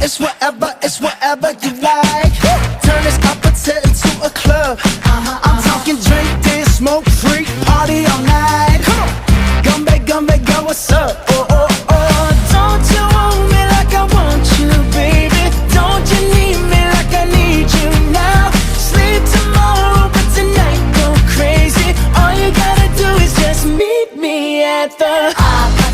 it's whatever you like. Turn this opposite into a club. I'm talking drink, dance, smoke, freak, party all night. Come back, girl, what's up? Oh, oh, oh. Don't you want me like I want you, baby? Don't you need me like I need you now? Sleep tomorrow, but tonight go crazy. All you gotta do is just meet me at the 아파트